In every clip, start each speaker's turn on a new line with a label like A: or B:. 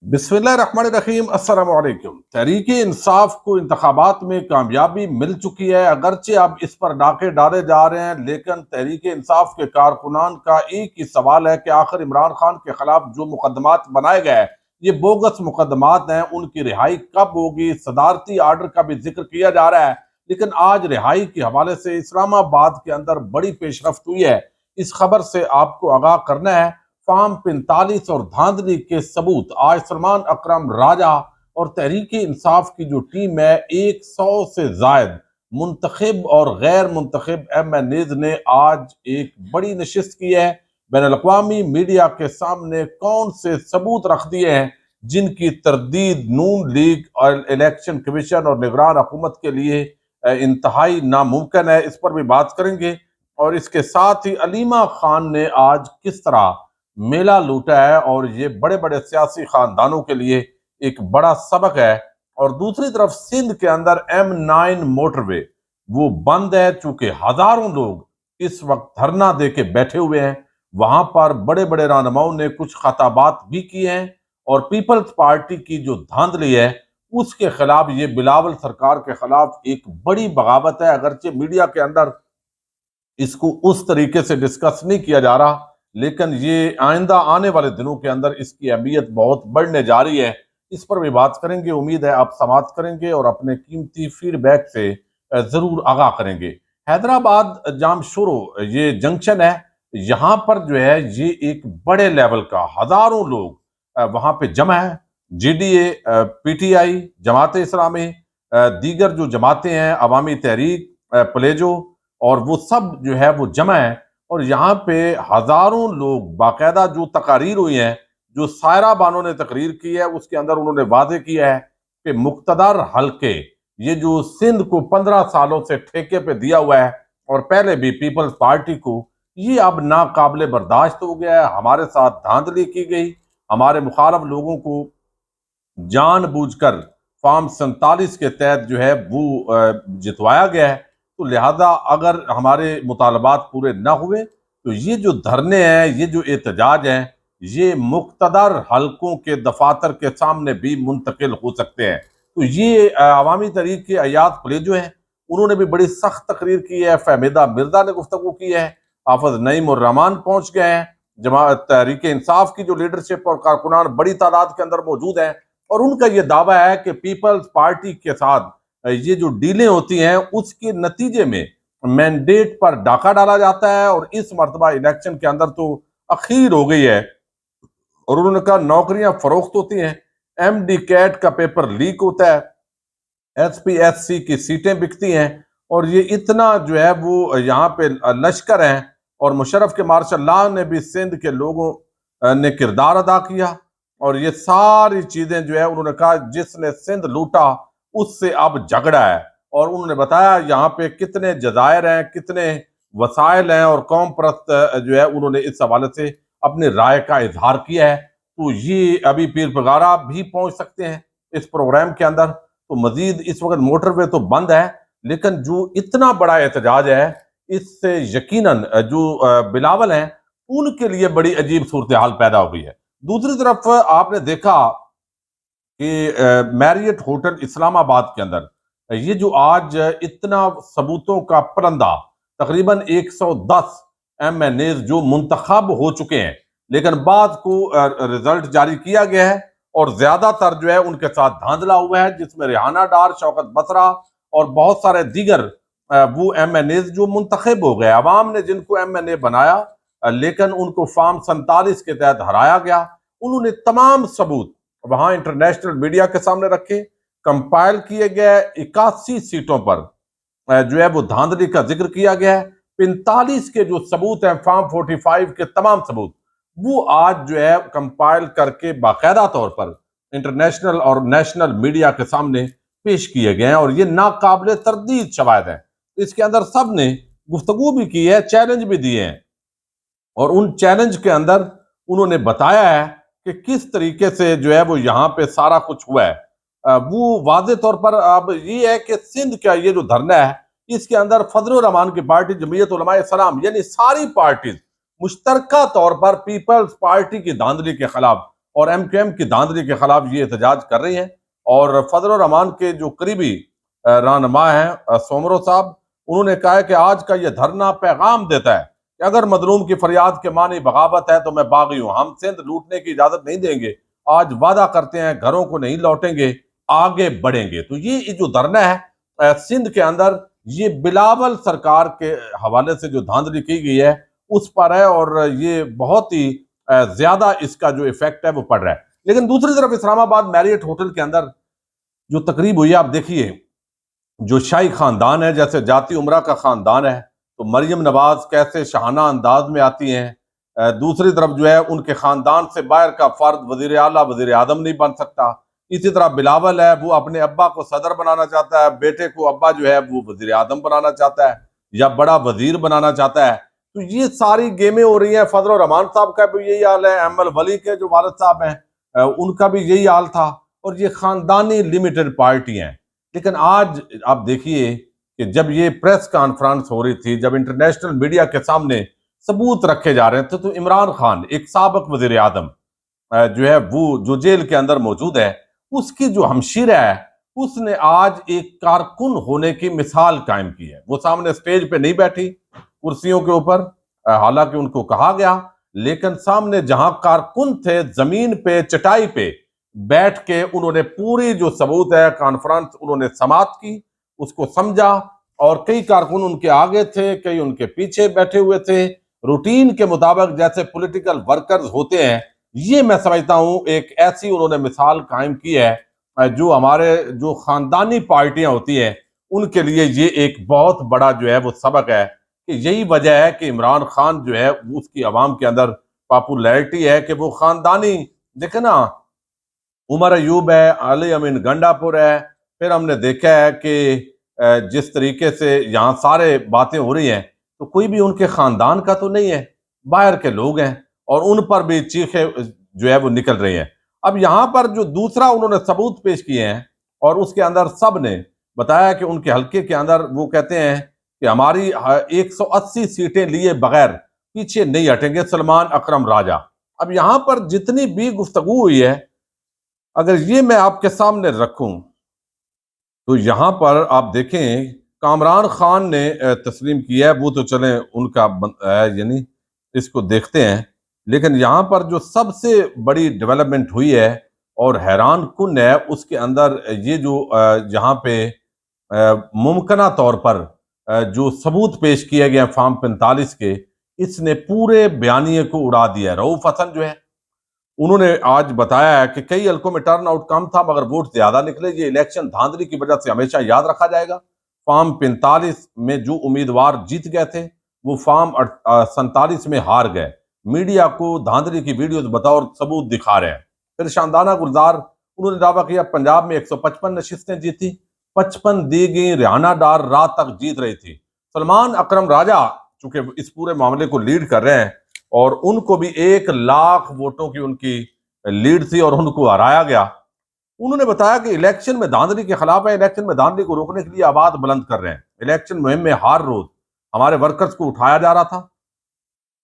A: बिस्मिल्लाहिर्रहमानिर्रहीम अस्सलाम वालेकुम। तहरीक इंसाफ को इंतखाबात में कामयाबी मिल चुकी है। अगरचे अब इस पर डाके डाले जा रहे हैं, लेकिन तहरीक इंसाफ के कारकुनान का एक ही सवाल है कि आखिर इमरान खान के खिलाफ जो मुकदमात बनाए गए हैं, ये बोगस मुकदमात हैं, उनकी रिहाई कब होगी। सदारती आर्डर का भी जिक्र किया जा रहा है, लेकिन आज रिहाई के हवाले से इस्लामाबाद के अंदर बड़ी पेशरफ्त हुई है। इस खबर से आपको आगाह करना है। फार्म 45 और धांधली के सबूत आज सलमान अकरम राजा और तहरीक इंसाफ की जो टीम है, 100 से जायद मुंतखब और गैर मुंतखब MNAs ने आज एक बड़ी नशिस्त की है। बैन अल-अक़वामी मीडिया के सामने कौन से सबूत रख दिए हैं जिनकी तरदीद नून लीग और इलेक्शन कमीशन और निगरान हुकूमत के लिए इंतहाई नामुमकिन है। इस पर भी बात करेंगे। और इसके साथ ही अलीमा खान ने आज किस तरह मेला लूटा है, और ये बड़े बड़े सियासी खानदानों के लिए एक बड़ा सबक है। और दूसरी तरफ सिंध के अंदर M9 मोटरवे वो बंद है, चूंकि हजारों लोग इस वक्त धरना दे के बैठे हुए हैं। वहां पर बड़े बड़े रहनुमाओं ने कुछ खताबात भी किए हैं, और पीपल्स पार्टी की जो धांधली है उसके खिलाफ, ये बिलावल सरकार के खिलाफ एक बड़ी बगावत है। अगरचे मीडिया के अंदर इसको उस तरीके से डिस्कस नहीं किया जा रहा, लेकिन ये आइंदा आने वाले दिनों के अंदर इसकी अहमियत बहुत बढ़ने जा रही है। इस पर भी बात करेंगे। उम्मीद है आप समाप्त करेंगे और अपने कीमती फीडबैक से जरूर आगाह करेंगे। हैदराबाद जाम शुरू ये जंक्शन है, यहाँ पर जो है ये एक बड़े लेवल का हजारों लोग वहां पे जमा है। GDA, PTI, जमात इस्लामी, दीगर जो जमातें हैं, अवामी तहरीक, प्लेजो, और वो सब जो है वो जमा है। और यहाँ पे हजारों लोग बाकायदा, जो तकारीर हुई हैं, जो सायरा बानो ने तकरीर की है, उसके अंदर उन्होंने वादे किया है कि मुक्तदर हल्के, ये जो सिंध को 15 सालों से ठेके पे दिया हुआ है और पहले भी पीपल्स पार्टी को, ये अब नाकाबिले बर्दाश्त हो गया है। हमारे साथ धांधली की गई, हमारे मुखालफ लोगों को जानबूझकर फॉर्म 47 के तहत जो है वो जितवाया गया है। तो लिहाजा अगर हमारे मुतालबात पूरे न हुए तो ये जो धरने हैं, ये जो एहतजाज हैं, ये मुख्तदर हलकों के दफातर के सामने भी मुंतकिल हो सकते हैं। तो ये अवामी तहरीक के अयाद प्लेजो हैं, उन्होंने भी बड़ी सख्त तकरीर की है। फहमीदा मिर्जा ने गुफ्तगू की है, हाफिज नईम उर रहमान पहुंच गए हैं। जमात तहरीक इंसाफ की जो लीडरशिप और कारकुनान बड़ी तादाद के अंदर मौजूद हैं, और उनका यह दावा है कि पीपल्स पार्टी के साथ ये जो डीलें होती हैं उसके नतीजे में मैंडेट पर डाका डाला जाता है। और इस मरतबा इलेक्शन के अंदर तो अखीर हो गई है, और उन्होंने कहा नौकरियां फरोख्त होती हैं, MD कैट का पेपर लीक होता है, SPSC की सीटें बिकती हैं। और ये इतना जो है वो यहाँ पे लश्कर हैं, और मुशर्रफ के मार्शल लॉ ने भी सिंध के लोगों ने किरदार अदा किया। और ये सारी चीजें जो है, उन्होंने कहा जिसने सिंध लूटा उससे अब झगड़ा है। और उन्होंने बताया यहाँ पे कितने जजायर हैं, कितने वसाइल हैं, और कौम परस्त जो है उन्होंने इस हवाले से अपनी राय का इजहार किया है। तो ये अभी पीर पगारा भी पहुंच सकते हैं इस प्रोग्राम के अंदर। तो मजीद इस वक्त मोटरवे तो बंद है, लेकिन जो इतना बड़ा एहतजाज है, इससे यकीनन जो बिलावल हैं उनके लिए बड़ी अजीब सूरत हाल पैदा हो गई है। दूसरी तरफ आपने देखा कि मैरियट होटल इस्लामाबाद के अंदर ये जो आज इतना सबूतों का परंदा, तकरीबन 110 MNAs जो मुंतखब हो चुके हैं, लेकिन बाद को रिजल्ट जारी किया गया है, और ज्यादातर जो है उनके साथ धांधला हुआ है, जिसमें रिहाना डार, शौकत बसरा और बहुत सारे दीगर वो MNAs जो मुंतखब हो गए। अवाम ने जिनको MNA बनाया, लेकिन उनको फॉर्म 47 के तहत हराया गया। उन्होंने तमाम सबूत वहां इंटरनेशनल मीडिया के सामने रखे। कंपाइल किए गए 81 सीटों पर जो है वो धांधली का जिक्र किया गया है। 45 के जो सबूत हैं, फॉर्म 45 के तमाम सबूत, वो आज जो है कंपाइल करके बाकायदा तौर पर इंटरनेशनल और नेशनल मीडिया के सामने पेश किए गए हैं, और ये नाकाबिले तरदीद शवाहिद हैं। इसके अंदर सब ने गुफ्तगू भी की है, चैलेंज भी दिए हैं, और उन चैलेंज के अंदर उन्होंने बताया है कि किस तरीके से जो है वो यहाँ पे सारा कुछ हुआ है। वो वाज़े तौर पर अब ये है कि सिंध का ये जो धरना है, इसके अंदर फजल रहमान की पार्टी, जमीयत उलमा इस्लाम, यानी सारी पार्टीज मुश्तरका तौर पर पीपल्स पार्टी की धांधली के खिलाफ और MQM की धांधली के खिलाफ ये एहतजाज कर रही हैं। और फजल रहमान के जो करीबी रहनुमा हैं सोमरो साहब, उन्होंने कहा है कि आज का ये धरना पैगाम देता है कि अगर मजलूम की फरियाद के मानी बगावत है तो मैं बागी हूं, हम सिंध लूटने की इजाजत नहीं देंगे, आज वादा करते हैं घरों को नहीं लौटेंगे, आगे बढ़ेंगे। तो ये जो धरना है सिंध के अंदर, ये बिलावल सरकार के हवाले से जो धांधली की गई है उस पर है, और ये बहुत ही ज्यादा इसका जो इफेक्ट है वो पड़ रहा है। लेकिन दूसरी तरफ इस्लामाबाद मैरियट होटल के अंदर जो तकरीब हुई, आप देखिए जो शाही खानदान है, जैसे जाती उमरा का खानदान है, तो मरियम नवाज कैसे शाहाना अंदाज में आती हैं। दूसरी तरफ जो है उनके खानदान से बाहर का फर्द वजीर आला वजीर आजम नहीं बन सकता। इसी तरह बिलावल है, वो अपने अब्बा को सदर बनाना चाहता है, बेटे को अब्बा जो है वो वजीर आजम बनाना चाहता है या बड़ा वजीर बनाना चाहता है। तो ये सारी गेमें हो रही हैं। फजल रहमान साहब का भी यही हाल है, अहमद वली के जो वालिद साहब हैं उनका भी यही हाल था, और ये खानदानी लिमिटेड पार्टी हैं। लेकिन आज आप देखिए कि जब ये प्रेस कॉन्फ्रेंस हो रही थी, जब इंटरनेशनल मीडिया के सामने सबूत रखे जा रहे थे, तो इमरान खान एक साबिक वजीर आजम जो है वो जो जेल के अंदर मौजूद है, उसकी जो हमशीरा है उसने आज एक कारकुन होने की मिसाल कायम की है। वो सामने स्टेज पे नहीं बैठी कुर्सियों के ऊपर, हालांकि उनको कहा गया, लेकिन सामने जहां कारकुन थे जमीन पे चटाई पे बैठ के उन्होंने पूरी जो सबूत है कॉन्फ्रेंस उन्होंने समाप्त की, उसको समझा। और कई कारकुन उनके आगे थे, कई उनके पीछे बैठे हुए थे, रूटीन के मुताबिक जैसे पॉलिटिकल वर्कर्स होते हैं। ये मैं समझता हूं एक ऐसी उन्होंने मिसाल कायम की है जो हमारे जो खानदानी पार्टियां होती हैं उनके लिए ये एक बहुत बड़ा जो है वो सबक है कि यही वजह है कि इमरान खान जो है उसकी आवाम के अंदर पॉपुलैरिटी है कि वो खानदानी, देखे ना, उमर अयूब है, अली अमीन गंडापुर है, फिर हमने देखा है कि जिस तरीके से यहाँ सारे बातें हो रही हैं तो कोई भी उनके खानदान का तो नहीं है, बाहर के लोग हैं, और उन पर भी चीखे जो है वो निकल रही हैं। अब यहाँ पर जो दूसरा उन्होंने सबूत पेश किए हैं, और उसके अंदर सब ने बताया कि उनके हल्के के अंदर वो कहते हैं कि हमारी 180 सीटें लिए बगैर पीछे नहीं हटेंगे, सलमान अकरम राजा। अब यहाँ पर जितनी भी गुफ्तगू हुई है, अगर ये मैं आपके सामने रखूं तो यहां पर आप देखें कामरान खान ने तस्लीम किया है, वो तो चले उनका है, यानी इसको देखते हैं। लेकिन यहां पर जो सबसे बड़ी डेवलपमेंट हुई है और हैरान कुन है, उसके अंदर ये जो यहाँ पे मुमकिना तौर पर जो सबूत पेश किए गए फार्म 45 के, इसने पूरे बयानिए को उड़ा दिया है। रऊफ हसन जो है उन्होंने आज बताया है कि कई हल्कों में टर्न आउट कम था मगर वोट ज्यादा निकले, ये इलेक्शन धांधली की वजह से हमेशा याद रखा जाएगा। फॉर्म 45 में जो उम्मीदवार जीत गए थे वो फॉर्म 47 में हार गए। मीडिया को धांधली की वीडियोस बताओ और सबूत दिखा रहे हैं। फिर शानदाना गुलजार उन्होंने दावा किया पंजाब में 155 नशिस्तें जीती, 55 दी गई, रिहाना डार रात तक जीत रही थी। सलमान अकरम राजा चूंकि इस पूरे मामले को लीड कर रहे हैं और उनको भी 1 लाख वोटों की उनकी लीड थी और उनको हराया गया। उन्होंने बताया कि इलेक्शन में धांधली के खिलाफ है, इलेक्शन में धांधली को रोकने के लिए आवाज बुलंद कर रहे हैं। इलेक्शन मुहिम में हर रोज हमारे वर्कर्स को उठाया जा रहा था,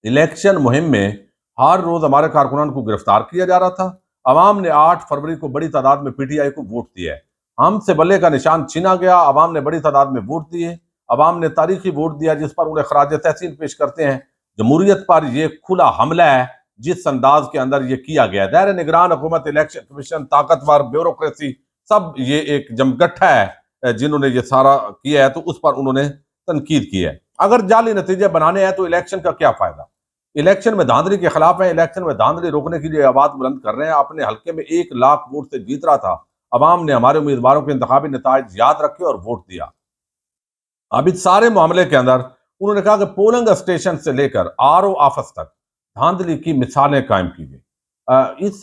A: इलेक्शन मुहिम में हर रोज हमारे कारकुनान को गिरफ्तार किया जा रहा था। अवाम ने 8 फरवरी को बड़ी तादाद में PTI को वोट दिया है, हमसे बल्ले का निशान छीना गया, अवाम ने बड़ी तादाद में वोट दिए, अवाम ने तारीखी वोट दिया जिस पर उन्हें खराज तहसीन पेश करते हैं। जमहूरियत पर यह खुला हमला है जिस अंदाज के अंदर यह किया गया। दायरे निगरान हुकूमत, इलेक्शन कमीशन, ताकतवर ब्यूरोक्रेसी, सब ये एक जमगट्ठा है जिन्होंने ये सारा किया है, तो उस पर उन्होंने तनकीद की है। अगर जाली नतीजे बनाने हैं तो इलेक्शन का क्या फायदा? इलेक्शन में धांधली के खिलाफ है, इलेक्शन में धांधली रोकने के लिए आवाज बुलंद कर रहे हैं। अपने हल्के में 1 लाख वोट से जीत रहा था, अवाम ने हमारे उम्मीदवारों के इंतखाबी नताइज याद रखे और वोट दिया। अब इस सारे मामले के अंदर उन्होंने कहा कि पोलिंग स्टेशन से लेकर RO ऑफिस तक धांधली की मिसालें कायम की गई। इस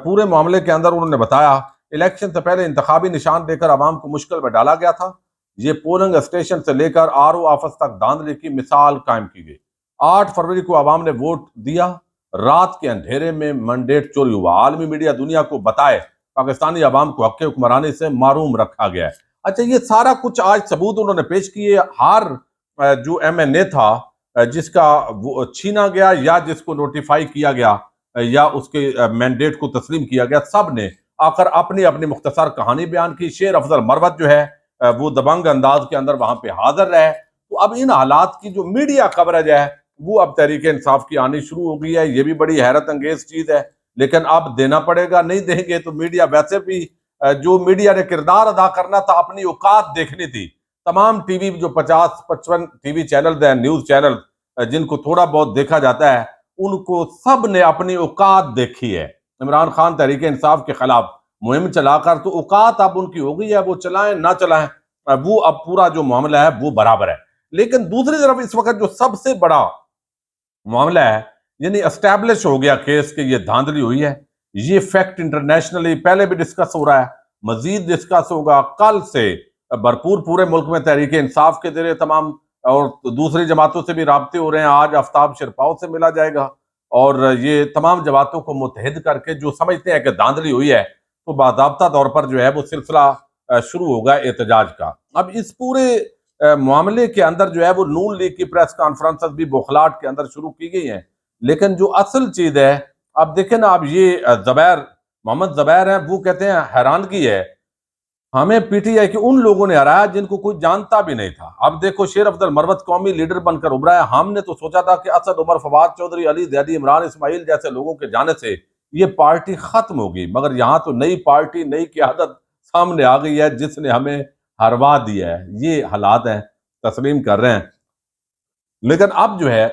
A: पूरे मामले के अंदर उन्होंने बताया इलेक्शन से पहले इंतखाबी निशान देकर आवाम को मुश्किल में डाला गया था। ये पोलिंग स्टेशन से लेकर RO ऑफिस तक धांधली की मिसाल कायम की गई। 8 फरवरी को आवाम ने वोट दिया, रात के अंधेरे में मैंडेट चोरी हुआ। आलमी मीडिया दुनिया को बताए पाकिस्तानी आवाम को हक हुक्मरानी से मारूम रखा गया है। अच्छा, ये सारा कुछ आज सबूत उन्होंने पेश किए। हर जो MNA था जिसका वो छीना गया या जिसको नोटिफाई किया गया, या उसके मैंडेट को तस्लीम किया गया, सब ने आकर अपनी अपनी मुख्तसर कहानी बयान की। शेर अफजल मरवत जो है वो दबंग अंदाज के अंदर वहां पे हाजिर रहे। तो अब इन हालात की जो मीडिया कवरेज है वो अब तहरीक इंसाफ की आनी शुरू हो गई है। ये भी बड़ी हैरत अंगेज चीज है, लेकिन अब देना पड़ेगा, नहीं देंगे तो मीडिया वैसे भी जो मीडिया ने किरदार अदा करना था, अपनी औकात देखनी थी। तमाम टीवी जो 50-55 टीवी चैनल हैं, न्यूज चैनल जिनको थोड़ा बहुत देखा जाता है, उनको सब ने अपनी औकात देखी है। इमरान खान तहरीक इंसाफ के खिलाफ मुहिम चलाकर तो औकात अब उनकी हो गई है, वो चलाएं ना चलाएं वो अब पूरा जो मामला है वो बराबर है। लेकिन दूसरी तरफ इस वक्त जो सबसे बड़ा मामला है, यानी एस्टैब्लिश हो गया केस कि ये धांधली हुई है, ये फैक्ट इंटरनेशनली पहले भी डिस्कस हो रहा है, मजीद डिस्कस होगा। कल से भरपूर पूरे मुल्क में तहरीक इंसाफ के जरिए तमाम और दूसरी जमातों से भी राब्ते हो रहे हैं। आज आफ्ताब शिरपाव से मिला जाएगा और ये तमाम जमातों को मुतहद करके जो समझते हैं कि धांधली हुई है, तो बाज़ाब्ता तौर पर जो है वो सिलसिला शुरू होगा एहतजाज का। अब इस पूरे मामले के अंदर जो है वो नून लीग की प्रेस कॉन्फ्रेंस भी बौखलाहट के अंदर शुरू की गई है। लेकिन जो असल चीज है, अब देखें ना, अब ये जबैर मोहम्मद जबैर हैं, वो कहते हैं हैरानगी है हमें पीटीआई के उन लोगों ने हराया जिनको कोई जानता भी नहीं था। अब देखो, शेर अफजल मरवत कौमी लीडर बनकर उभरा है। हमने तो सोचा था कि असद उमर, फवाद चौधरी, अली जैदी, इमरान इस्माइल जैसे लोगों के जाने से ये पार्टी खत्म होगी, मगर यहाँ तो नई पार्टी, नई क़यादत सामने आ गई है जिसने हमें हरवा दिया है। ये हालात हैं, तस्लीम कर रहे हैं। लेकिन अब जो है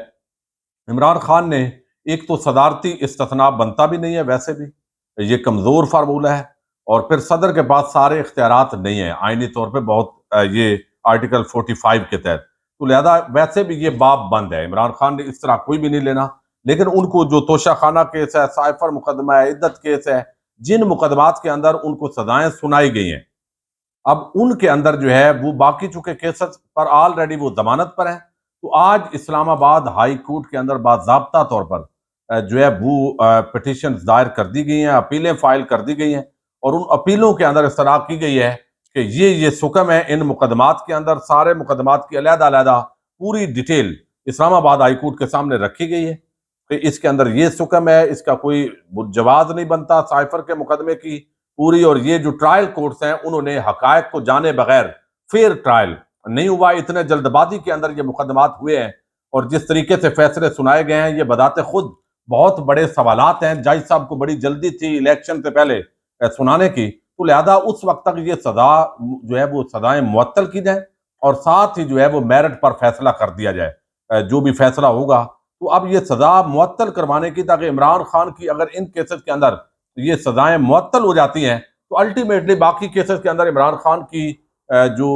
A: इमरान खान ने, एक तो सदारती इस्तिस्ना बनता भी नहीं है, वैसे भी ये कमजोर फार्मूला है, और फिर सदर के पास सारे इख्तियारात नहीं है आईनी तौर पे, बहुत ये आर्टिकल 45 के तहत, तो लिहाजा वैसे भी ये बाब बंद है। इमरान खान ने इस तरह कोई भी नहीं लेना। लेकिन उनको जो तोशा खाना केस है, साइफर मुकदमा है, इद्दत केस है, जिन मुकदमात के अंदर उनको सजाएं सुनाई गई हैं, अब उनके अंदर जो है वो बाकी चूंकि केसेस पर ऑलरेडी वो जमानत पर है, तो आज इस्लामाबाद हाई कोर्ट के अंदर बाज़ाब्ता तौर पर जो है वो पिटिशन दायर कर दी गई हैं, अपीलें फाइल कर दी गई हैं, और उन अपीलों के अंदर इस तरह की गई है कि ये सुकम है इन मुकदमात के अंदर, सारे मुकदमात की अलहदा-अलहदा पूरी डिटेल इस्लामाबाद हाई कोर्ट के सामने रखी गई है कि इसके अंदर ये सुकम है, इसका कोई जवाब नहीं बनता साइफर के मुकदमे की पूरी, और ये जो ट्रायल कोर्ट्स हैं उन्होंने हकायक को जाने बगैर फेयर ट्रायल नहीं हुआ, इतने जल्दबाजी के अंदर ये मुकदमात हुए हैं, और जिस तरीके से फैसले सुनाए गए हैं ये बताते खुद बहुत बड़े सवालात हैं। जज साहब को बड़ी जल्दी थी इलेक्शन से पहले सुनाने की, तो लिहाजा उस वक्त तक ये सजा जो है वो सजाएं मुअत्तल की जाए, और साथ ही जो है वो मेरिट पर फैसला कर दिया जाए। जो भी फैसला होगा, तो अब ये सजा मुअत्तल करवाने की, ताकि इमरान खान की अगर इन केसेस के अंदर ये सजाएं मुअत्तल हो जाती हैं, तो अल्टीमेटली बाकी केसेस के अंदर इमरान खान की जो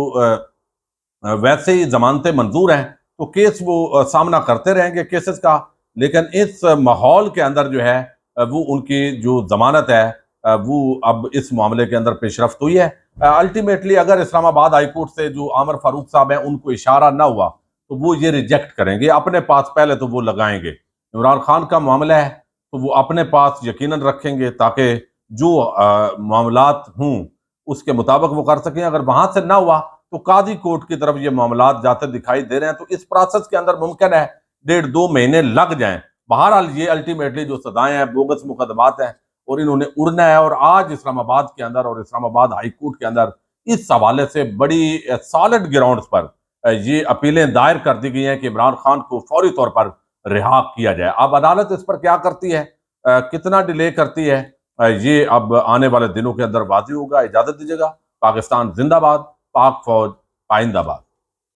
A: वैसे ही जमानतें मंजूर हैं, तो केस वो सामना करते रहेंगे केसेस का। लेकिन इस माहौल के अंदर जो है वो उनकी जो जमानत है वो अब इस मामले के अंदर पेशरफ्त हुई है। अल्टीमेटली अगर इस्लामाबाद हाई कोर्ट से जो आमिर फारूक साहब हैं उनको इशारा ना हुआ, तो वो ये रिजेक्ट करेंगे अपने पास, पहले तो वो लगाएंगे। इमरान खान का मामला है तो वो अपने पास यकीनन रखेंगे, ताकि जो मामलात हों उसके मुताबिक वो कर सकें। अगर वहां से ना हुआ तो काजी कोर्ट की तरफ ये मामलात जाते दिखाई दे रहे हैं, तो इस प्रोसेस के अंदर मुमकिन है 1.5-2 महीने लग जाएं। बहरहाल ये अल्टीमेटली जो सजाएं हैं, बोगस मुकदमात हैं, और इन्होंने उड़ना है। और आज इस्लामाबाद के अंदर और इस्लामाबाद हाई कोर्ट के अंदर इस हवाले से बड़ी सॉलिड ग्राउंड्स पर ये अपीलें दायर कर दी गई हैं कि इमरान खान को फौरी तौर पर रिहा किया जाए। अब अदालत इस पर क्या करती है, कितना डिले करती है, ये अब आने वाले दिनों के अंदर वाज़ेह होगा। इजाजत दीजिएगा। पाकिस्तान जिंदाबाद, पाक फौज पाइंदाबाद।